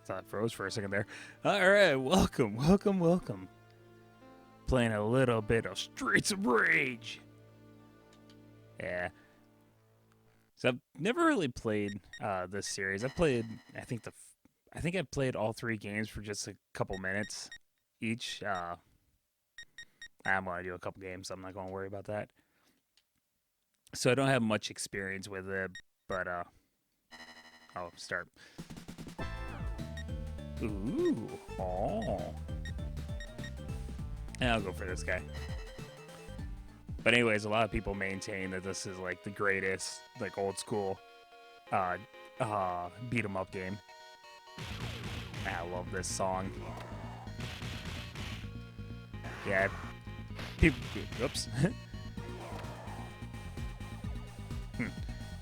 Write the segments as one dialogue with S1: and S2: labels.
S1: Thought it froze for a second there. All right, welcome. Playing a little bit of Streets of Rage. Yeah. So I've never really played this series. I think I've played all three games for just a couple minutes each. I'm gonna do a couple games, so I'm not gonna worry about that. So I don't have much experience with it, but I'll start. Ooh, oh. And I'll go for this guy. But anyways, a lot of people maintain that this is like the greatest, like old school, beat 'em up game. I love this song. Yeah, people. Oops.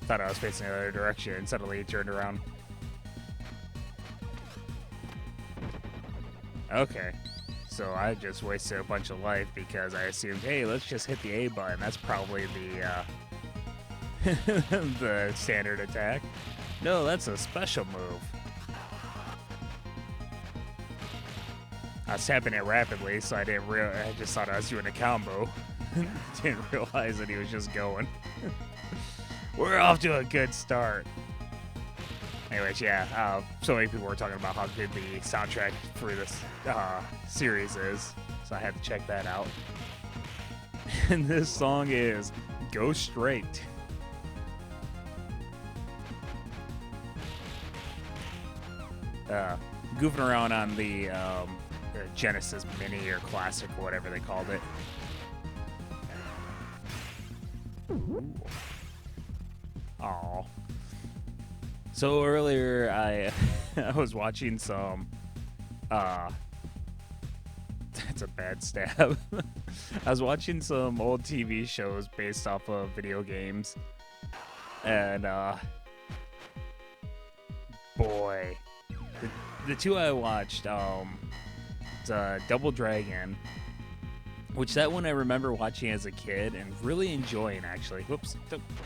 S1: Thought I was facing the other direction, and suddenly it turned around. Okay. So I just wasted a bunch of life because I assumed, hey, let's just hit the A button. That's probably the the standard attack. No, that's a special move. I was tapping it rapidly, so I just thought I was doing a combo. Didn't realize that he was just going. We're off to a good start. Anyways, yeah, so many people were talking about how good the soundtrack for this series is, so I had to check that out. And this song is Go Straight. Goofing around on the Genesis Mini or Classic or whatever they called it. Aww. So earlier I was watching some that's a bad stab. I was watching some old TV shows based off of video games, and boy, the two I watched, Double Dragon, which that one I remember watching as a kid and really enjoying actually. Whoops,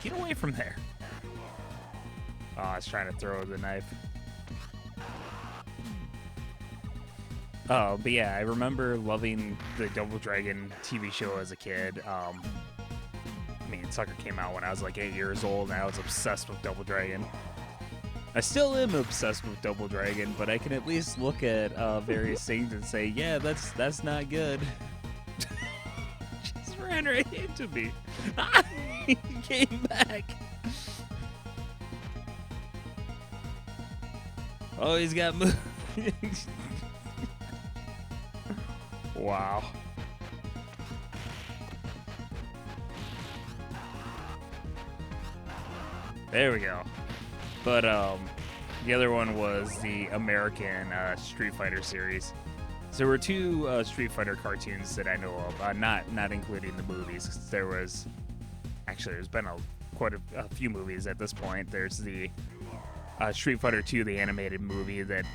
S1: get away from there. Oh, I was trying to throw the knife. Oh, but yeah, I remember loving the Double Dragon TV show as a kid. I mean, Sucker came out when I was like 8 years old, and I was obsessed with Double Dragon. I still am obsessed with Double Dragon, but I can at least look at various things and say, yeah, that's not good. Just ran right into me. He came back. Oh, he's got moves. Wow. There we go. But the other one was the American Street Fighter series. So there were two Street Fighter cartoons that I know of, not including the movies. There's been quite a few movies at this point. There's the Street Fighter 2, the animated movie that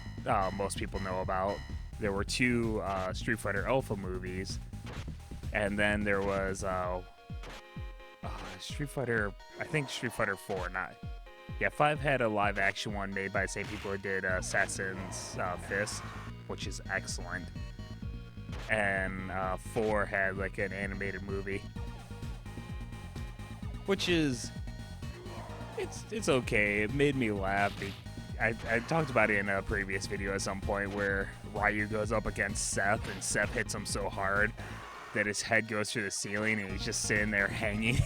S1: most people know about. There were two Street Fighter Alpha movies, and then there was Street Fighter 4. 5 had a live action one made by the same people who did Assassin's Fist, which is excellent, and 4 had like an animated movie, which is it's okay. It made me laugh. I talked about it in a previous video at some point where Ryu goes up against Seth, and Seth hits him so hard that his head goes through the ceiling, and he's just sitting there hanging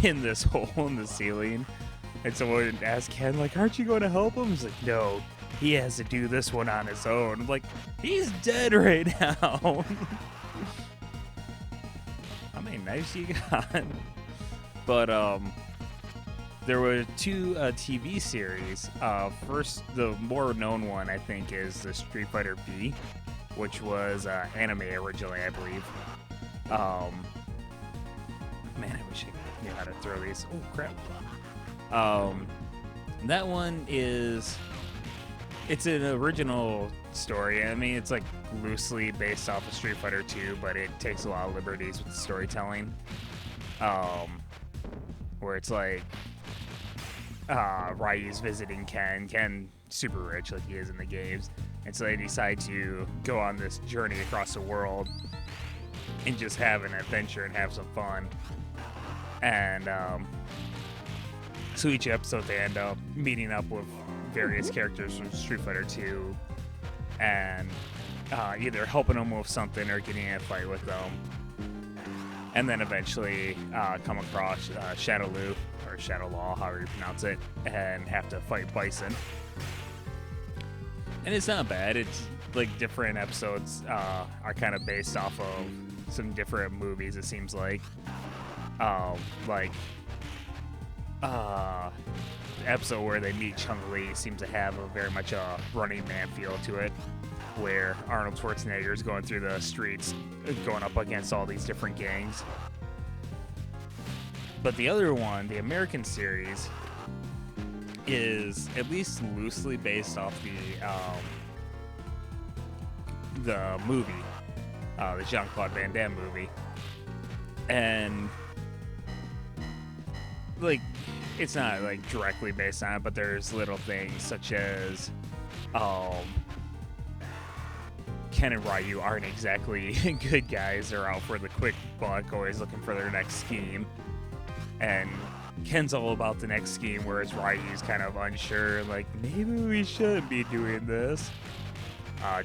S1: in this hole in the ceiling. And someone asked Ken, like, aren't you going to help him? He's like, no, he has to do this one on his own. I'm like, he's dead right now. How many knives you got? But, there were two TV series. First, the more known one, I think, is the Street Fighter V, which was anime originally, I believe. Man, I wish I knew how to throw these. Oh, crap. That one it's an original story. I mean, it's like loosely based off of Street Fighter 2, but it takes a lot of liberties with the storytelling. Where it's like Ryu's visiting Ken. Ken super rich like he is in the games. And so they decide to go on this journey across the world and just have an adventure and have some fun. And so each episode they end up meeting up with various characters from Street Fighter 2 and either helping them with something or getting in a fight with them. And then eventually come across Shadow Lu, or Shadow Law, however you pronounce it, and have to fight Bison. And it's not bad. It's like different episodes are kind of based off of some different movies, it seems like. The episode where they meet Chun-Li seems to have a very much a Running Man feel to it, where Arnold Schwarzenegger is going through the streets, going up against all these different gangs. But the other one, the American series, is at least loosely based off the movie, the Jean-Claude Van Damme movie. And like, it's not like directly based on it, but there's little things such as Ken and Ryu aren't exactly good guys. They're out for the quick buck, always looking for their next scheme. And Ken's all about the next scheme, whereas Ryu's kind of unsure, like, maybe we shouldn't be doing this.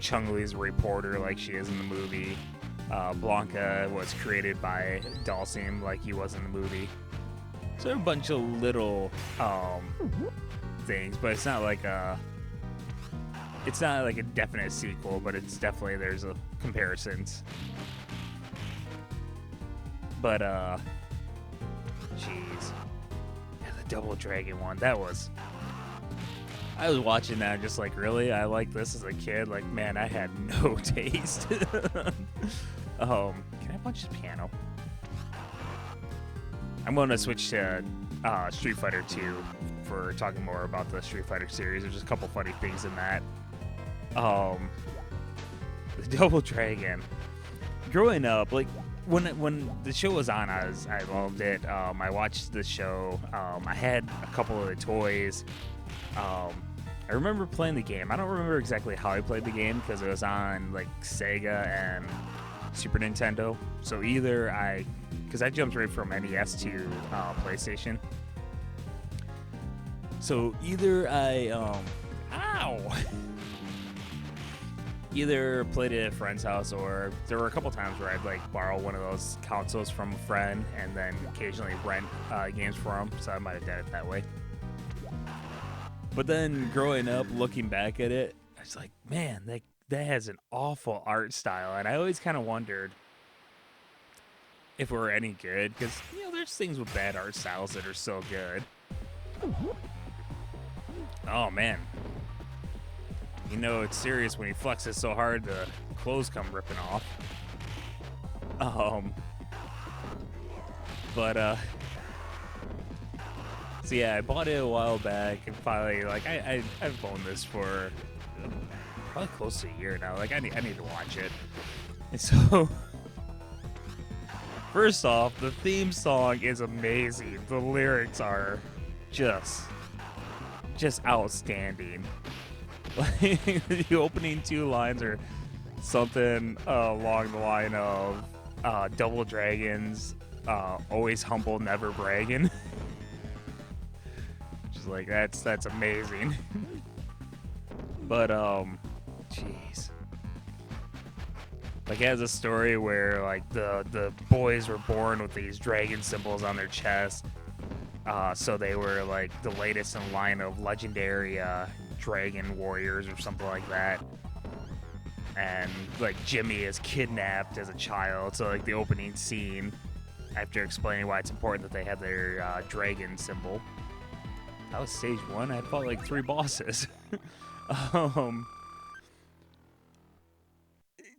S1: Chun-Li's a reporter like she is in the movie. Blanca was created by Dalsim like he was in the movie. So there are a bunch of little things, but it's not like a definite sequel, but it's definitely, there's a comparisons. But jeez, yeah, the Double Dragon one, I was watching that just like, really? I liked this as a kid. Like, man, I had no taste. Can I punch the piano? I'm going to switch to Street Fighter 2 for talking more about the Street Fighter series. There's just a couple funny things in that. The Double Dragon. Growing up, like, when the show was on, I loved it. I watched the show. I had a couple of the toys. I remember playing the game. I don't remember exactly how I played the game because it was on like Sega and Super Nintendo. So because I jumped right from NES to PlayStation. So either either played it at a friend's house, or there were a couple times where I'd like borrow one of those consoles from a friend and then occasionally rent games for them. So I might have done it that way. But then growing up, looking back at it, I was like, man, that has an awful art style. And I always kind of wondered if we're any good, because, you know, there's things with bad art styles that are so good. Oh, man. You know, it's serious when he flexes so hard the clothes come ripping off. So yeah, I bought it a while back, and finally, like, I've owned this for probably close to a year now. Like, I need to watch it. And so, first off, the theme song is amazing. The lyrics are just outstanding. Like, the opening two lines are something along the line of Double Dragons, always humble, never bragging. Just like, that's amazing. But jeez, like, it has a story where like the boys were born with these dragon symbols on their chest, so they were like the latest in line of legendary dragon warriors or something like that. And like Jimmy is kidnapped as a child, so like the opening scene, after explaining why it's important that they have their dragon symbol. That was stage 1. I fought like 3 bosses.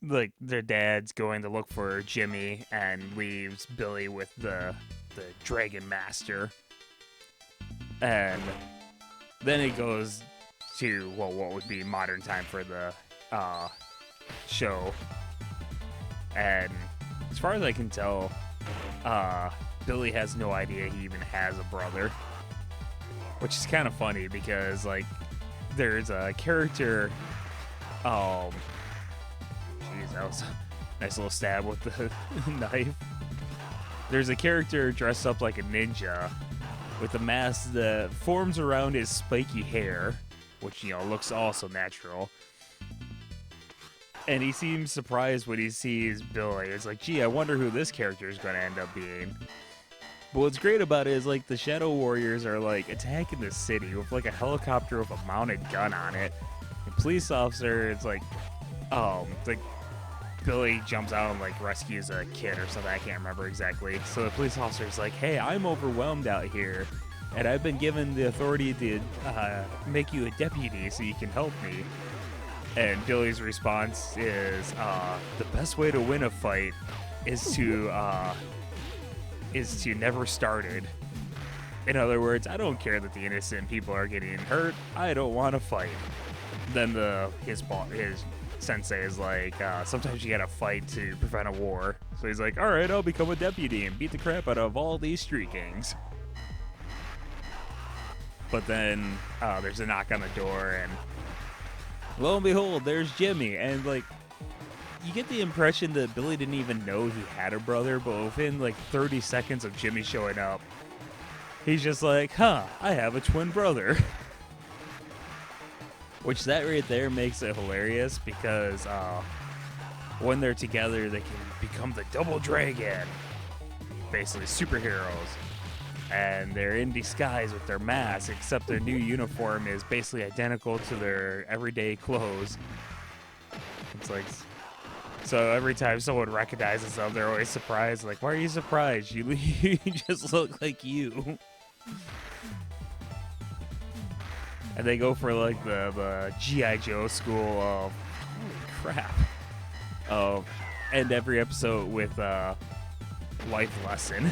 S1: Like, their dad's going to look for Jimmy and leaves Billy with the Dragon Master. And then it goes to, well, what would be modern time for the show. And as far as I can tell, Billy has no idea he even has a brother. Which is kind of funny because, like, there's a character. Jeez, that was a nice little stab with the knife. There's a character dressed up like a ninja with a mask that forms around his spiky hair, which, you know, looks also natural. And he seems surprised when he sees Billy. It's like, gee, I wonder who this character is going to end up being. But what's great about it is, like, the Shadow Warriors are, like, attacking the city with, like, a helicopter with a mounted gun on it. The police officer is like, Billy jumps out and, like, rescues a kid or something. I can't remember exactly. So the police officer's like, hey, I'm overwhelmed out here, and I've been given the authority to make you a deputy so you can help me. And Billy's response is, the best way to win a fight is to never start it. In other words, I don't care that the innocent people are getting hurt. I don't want to fight. Then his sensei is like, sometimes you gotta fight to prevent a war. So he's like, all right, I'll become a deputy and beat the crap out of all these street gangs. But then there's a knock on the door, and lo and behold, there's Jimmy. And, like, you get the impression that Billy didn't even know he had a brother, but within, like, 30 seconds of Jimmy showing up, he's just like, huh, I have a twin brother. Which, that right there makes it hilarious, because when they're together, they can become the Double Dragon. Basically, superheroes. And they're in disguise with their masks, except their new uniform is basically identical to their everyday clothes. It's like, so every time someone recognizes them, they're always surprised. Like, why are you surprised? You just look like you. And they go for, like, the G.I. Joe school of, holy crap. End every episode with life lesson.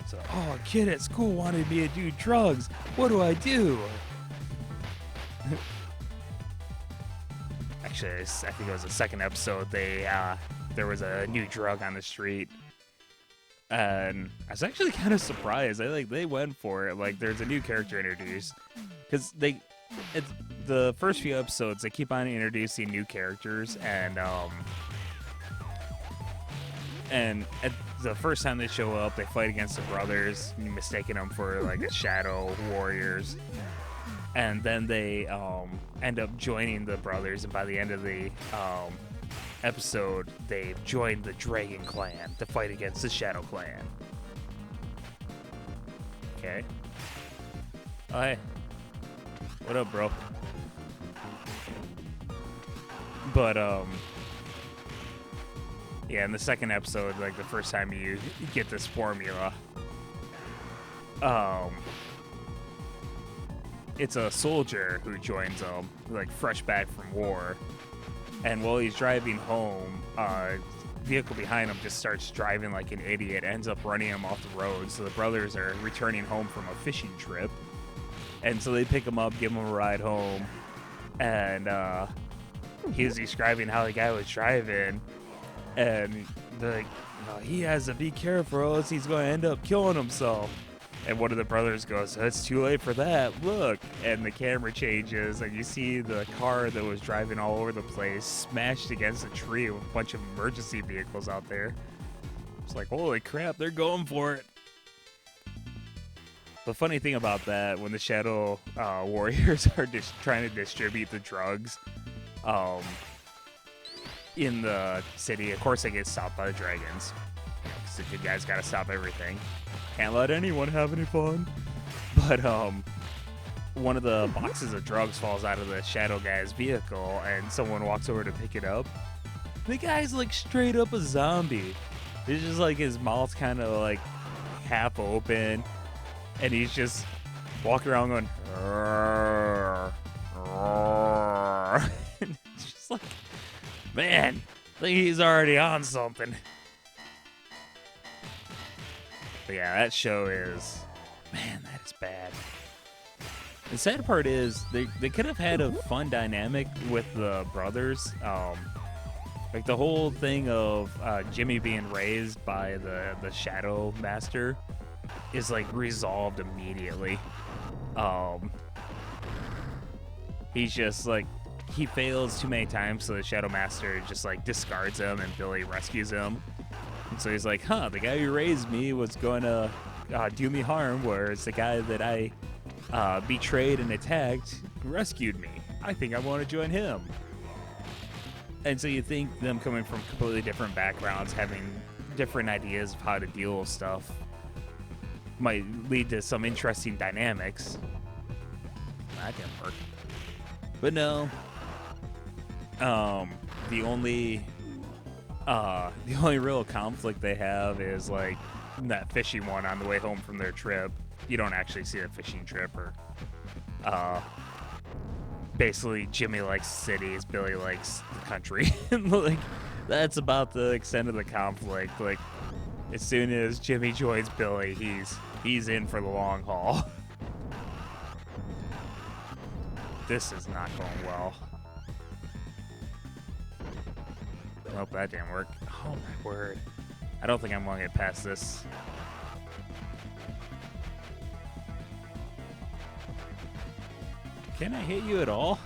S1: So, oh, a kid at school wanted me to do drugs. What do I do? Actually, I think it was the second episode. There was a new drug on the street, and I was actually kind of surprised. They went for it. Like, there's a new character introduced, because the first few episodes they keep on introducing new characters, and at the first time they show up, they fight against the brothers, mistaking them for, like, the Shadow Warriors. And then they end up joining the brothers, and by the end of the episode, they've joined the Dragon Clan to fight against the Shadow Clan. Okay. Oh, hey. What up, bro? But, yeah, in the second episode, like, the first time you get this formula, it's a soldier who joins them, like, fresh back from war. And while he's driving home, vehicle behind him just starts driving like an idiot, ends up running him off the road. So the brothers are returning home from a fishing trip. And so they pick him up, give him a ride home. And he was describing how the guy was driving. And they're like, oh, he has to be careful, or else he's going to end up killing himself. And one of the brothers goes, it's too late for that, look. And the camera changes, and you see the car that was driving all over the place smashed against a tree with a bunch of emergency vehicles out there. It's like, holy crap, they're going for it. The funny thing about that, when the Shadow Warriors are just trying to distribute the drugs in the city, of course they get stopped by the dragons. Because the good guys got to stop everything. Can't let anyone have any fun. But one of the boxes of drugs falls out of the Shadow guy's vehicle, and someone walks over to pick it up. The guy's like straight up a zombie. It's just like his mouth's kind of like half open, and he's just walking around going, "Rrr, rrr." It's just like, man, I think he's already on something. But yeah, that show is, man, that is bad. The sad part is they could have had a fun dynamic with the brothers. Like the whole thing of Jimmy being raised by the Shadow Master is like resolved immediately. he's just like, he fails too many times, so the Shadow Master just like discards him, and Billy rescues him. And so he's like, huh, the guy who raised me was going to do me harm, whereas the guy that I betrayed and attacked rescued me. I think I want to join him. And so you think them coming from completely different backgrounds, having different ideas of how to deal with stuff, might lead to some interesting dynamics. That didn't work. But no. The only real conflict they have is like that fishing one on the way home from their trip. You don't actually see a fishing trip, or basically Jimmy likes cities, Billy likes the country. Like, that's about the extent of the conflict. Like, as soon as Jimmy joins Billy, he's in for the long haul. This is not going well. Nope, that didn't work. Oh my word. I don't think I'm going to get past this. Can I hit you at all?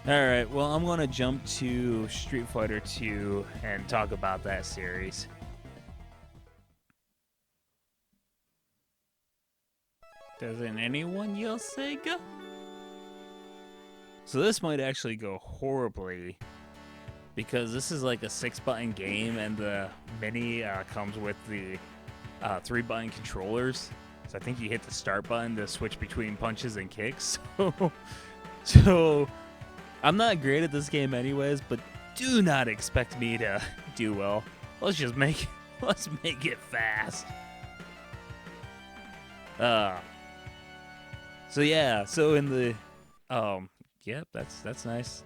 S1: Alright, well, I'm going to jump to Street Fighter 2 and talk about that series. Doesn't anyone yell Sega? So this might actually go horribly, because this is like a 6-button game, and the Mini comes with the 3-button controllers. So I think you hit the start button to switch between punches and kicks. So I'm not great at this game anyways, but do not expect me to do well. Let's make it fast. So yeah, so in the yep, that's nice.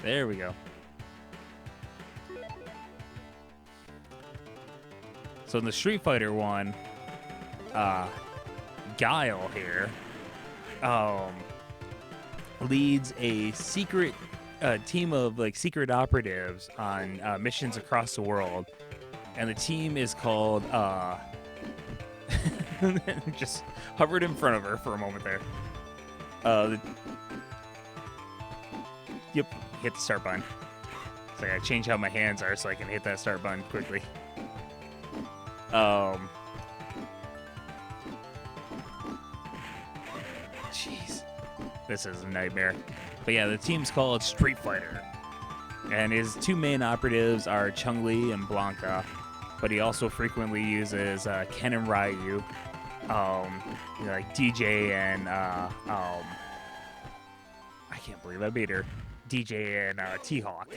S1: There we go. So in the Street Fighter one, Guile here leads a secret team of like secret operatives on missions across the world, and the team is called just hovered in front of her for a moment there. Yep, hit the start button. So I gotta change how my hands are so I can hit that start button quickly. Jeez, this is a nightmare. But yeah, the team's called Street Fighter, and his two main operatives are Chun-Li and Blanca, but he also frequently uses Ken and Ryu, like DJ and I can't believe I beat her, DJ and T-Hawk.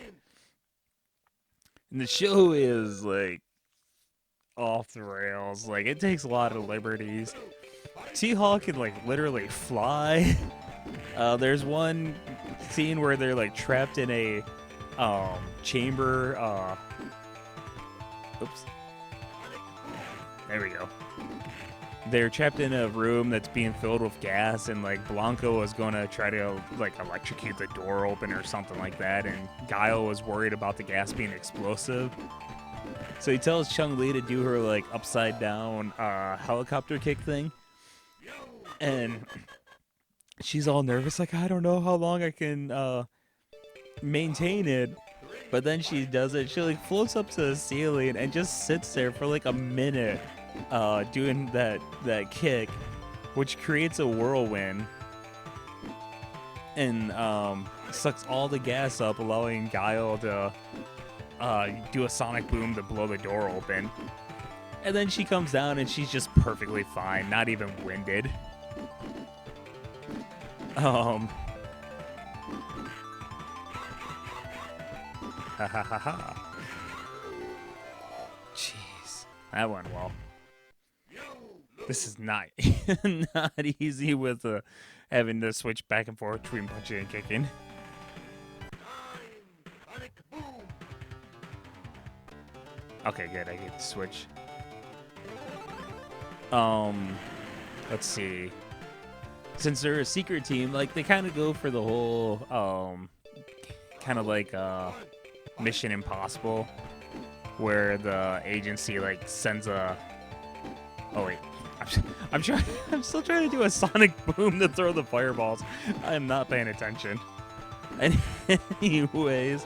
S1: And the show is like off the rails. Like, it takes a lot of liberties. T-Hawk can like literally fly. There's one scene where they're like trapped in a chamber. Oops. There we go. They're trapped in a room that's being filled with gas, and like Blanco was gonna try to like electrocute the door open or something like that, and Guile was worried about the gas being explosive. So he tells Chun-Li to do her like upside down helicopter kick thing, and she's all nervous, like, I don't know how long I can maintain it. But then she does it. She like floats up to the ceiling and just sits there for like a minute doing that kick, which creates a whirlwind and sucks all the gas up, allowing Guile to do a sonic boom to blow the door open. And then she comes down and she's just perfectly fine, not even winded. Ha ha ha ha. Jeez, that went well. This is not not easy with having to switch back and forth between punching and kicking. Okay, good. I get to switch. Let's see. Since they're a secret team, like they kind of go for the whole kind of like Mission Impossible, where the agency like sends a Oh wait, I'm trying. I'm still trying to do a sonic boom to throw the fireballs. I am not paying attention. Anyways, is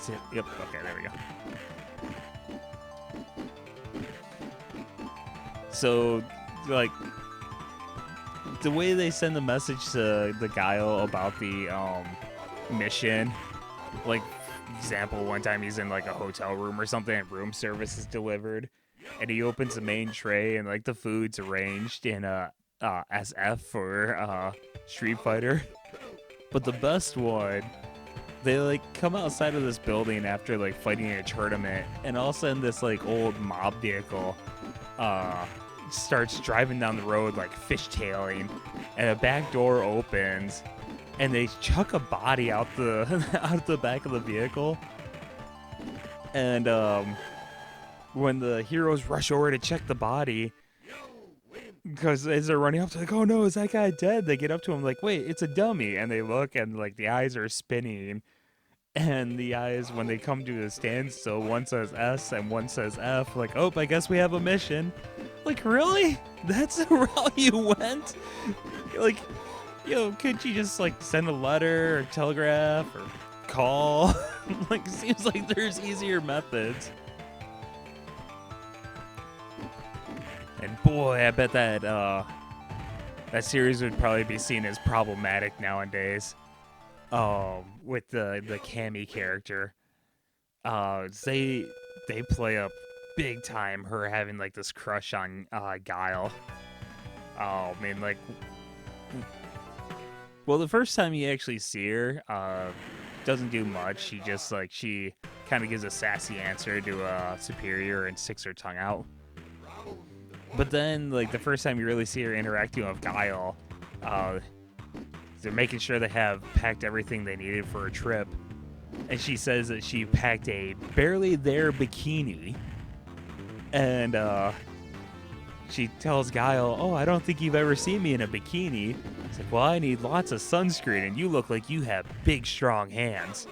S1: it? Yep. Okay, there we go. So, like, the way they send the message to the Guile about the mission, like, example, one time he's in like a hotel room or something and room service is delivered, and he opens the main tray and like the food's arranged in SF for Street Fighter. But the best one, they like come outside of this building after like fighting in a tournament, and all of a sudden this like old mob vehicle starts driving down the road like fishtailing, and a back door opens, and they chuck a body out the out the back of the vehicle. And when the heroes rush over to check the body, because as they're running up, they're like, "Oh no, is that guy dead?" They get up to him like, "Wait, it's a dummy," and they look, and like the eyes are spinning. And the eyes, when they come to a standstill, one says S and one says F. Like, oh, I guess we have a mission. Like, really? That's the route you went? Like, could you just, like, send a letter or telegraph or call? Like, it seems like there's easier methods. And boy, I bet that, that series would probably be seen as problematic nowadays. With the Cammy character, they play up big time her having like this crush on Guile. I mean, like, well, the first time you actually see her, doesn't do much. She kind of gives a sassy answer to a superior and sticks her tongue out. But then, like, the first time you really see her interacting with Guile, they're making sure they have packed everything they needed for a trip. And she says that she packed a barely there bikini. And she tells Guile, "Oh, I don't think you've ever seen me in a bikini." It's like, "Well, I need lots of sunscreen, and you look like you have big, strong hands."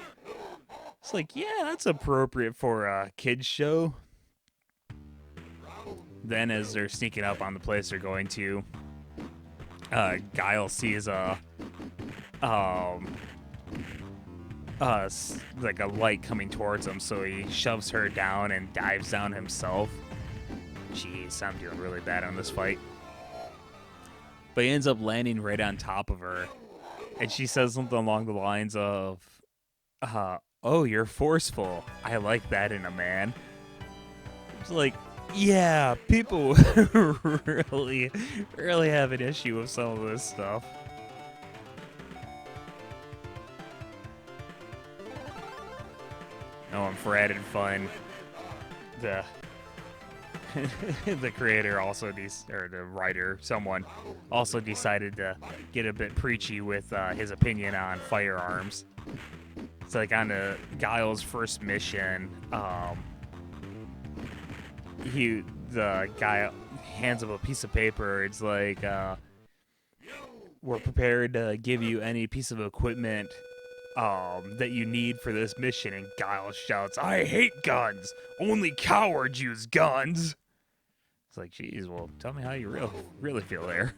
S1: It's like, yeah, that's appropriate for a kid's show. Then as they're sneaking up on the place they're going to, Guile sees like a light coming towards him, so he shoves her down and dives down himself. Jeez, I'm doing really bad on this fight. But he ends up landing right on top of her, and she says something along the lines of, "Oh, you're forceful. I like that in a man." It's like, yeah, people really have an issue with some of this stuff. For added fun, the creator also or the writer, someone also decided to get a bit preachy with his opinion on firearms. It's like on Guile's first mission, the guy hands him a piece of paper. It's like, "We're prepared to give you any piece of equipment that you need for this mission." And Guile shouts, "I hate guns! Only cowards use guns!" It's like, geez, well, tell me how you really feel there.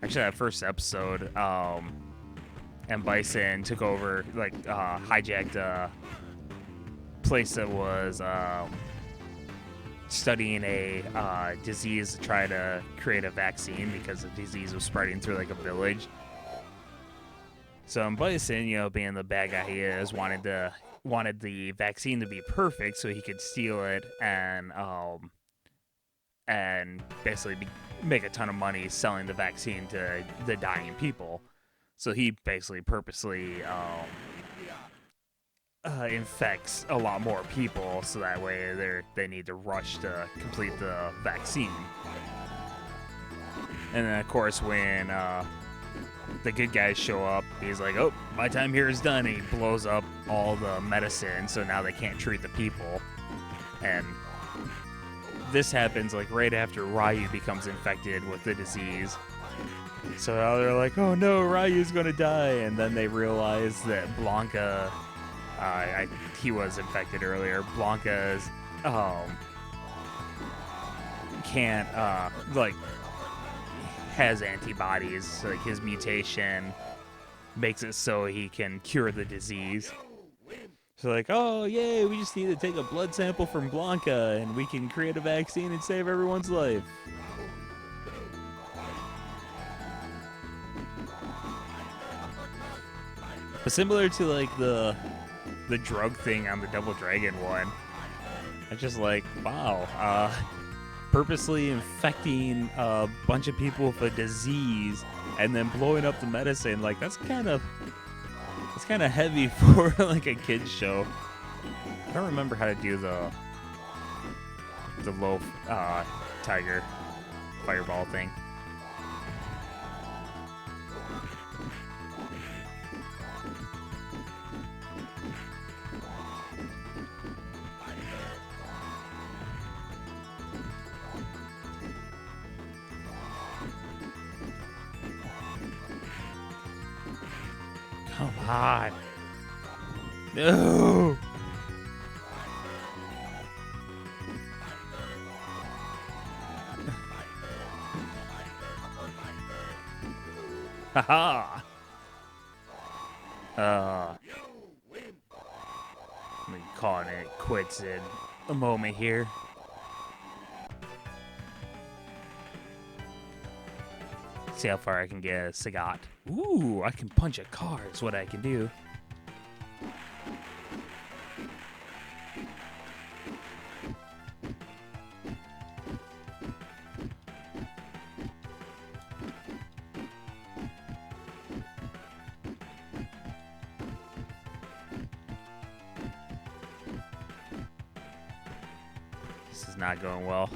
S1: Actually, that first episode, M. Bison took over, like, hijacked a place that was studying a disease to try to create a vaccine because the disease was spreading through like a village. So M. Bison, being the bad guy he is, wanted the vaccine to be perfect so he could steal it and basically make a ton of money selling the vaccine to the dying people. So he basically purposely infects a lot more people, so that way they need to rush to complete the vaccine. And then, of course, when the good guys show up, he's like, "Oh, my time here is done," and he blows up all the medicine, so now they can't treat the people. And this happens like right after Ryu becomes infected with the disease. So now they're like, oh no, Ryu's gonna die, and then they realize that Blanca, he was infected earlier. Blanca's can't like has antibodies, so like his mutation makes it so he can cure the disease. So like, oh yay, we just need to take a blood sample from Blanca and we can create a vaccine and save everyone's life. But similar to like the drug thing on the Double Dragon one, I just like, wow, purposely infecting a bunch of people with a disease and then blowing up the medicine, like that's kind of heavy for like a kid's show. I don't remember how to do the low tiger fireball thing. Come on. No. Haha. I'm calling it quits in a moment here. See how far I can get a Sagat. Ooh, I can punch a car is what I can do. This is not going well.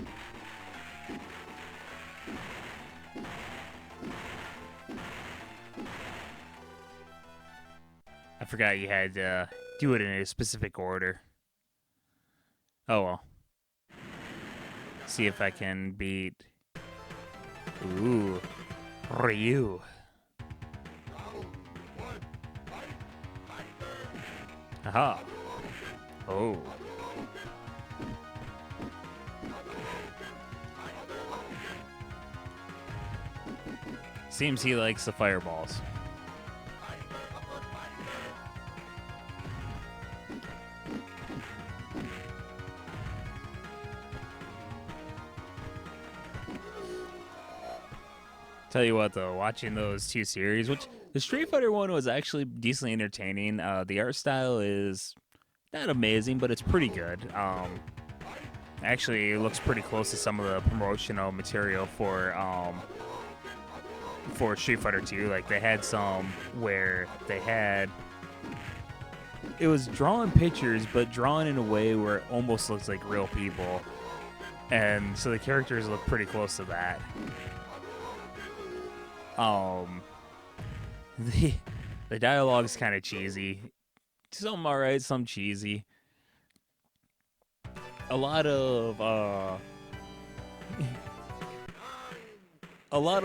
S1: I forgot you had to do it in a specific order. Oh well. See if I can beat... Ooh. Ryu. Aha. Oh. Seems he likes the fireballs. Tell you what, though, watching those two series, which the Street Fighter one was actually decently entertaining. The art style is not amazing, but it's pretty good. Actually, it looks pretty close to some of the promotional material for Street Fighter 2. Like they had some where they had it was drawn pictures, but drawn in a way where it almost looks like real people, and so the characters look pretty close to that. The dialogue's kind of cheesy. Some alright, some cheesy. A lot of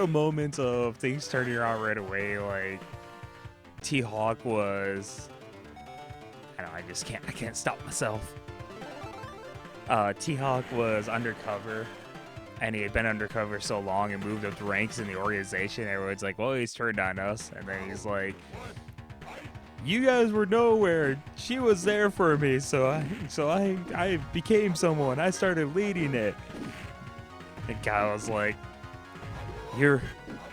S1: moments of things turning around right away. Like T-Hawk was, I can't stop myself. T-Hawk was undercover. And he had been undercover so long and moved up the ranks in the organization. Everyone's like, well, he's turned on us. And then he's like, you guys were nowhere. She was there for me. So I became someone. I started leading it. And Kyle was like, you're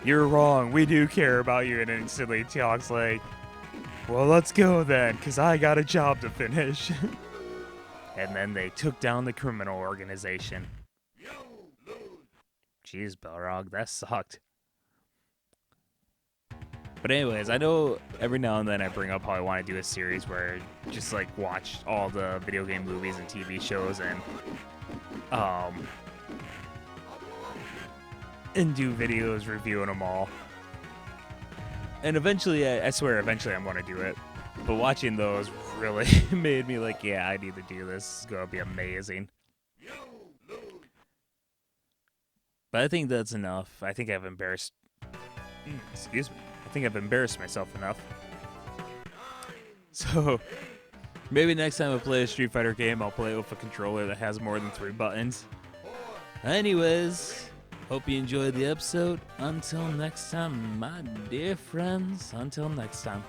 S1: wrong. We do care about you. And instantly T-Hawk's like, well, let's go then, because I got a job to finish. And then they took down the criminal organization. Jeez, Balrog, that sucked. But anyways, I know every now and then I bring up how I want to do a series where I just like watch all the video game movies and TV shows and do videos reviewing them all. And eventually, I swear, eventually I'm going to do it. But watching those really made me like, yeah, I need to do this. It's going to be amazing. But I think that's enough. I think I've embarrassed Excuse me. I think I've embarrassed myself enough. So, maybe next time I play a Street Fighter game, I'll play it with a controller that has more than 3 buttons. Anyways, hope you enjoyed the episode. Until next time, my dear friends. Until next time.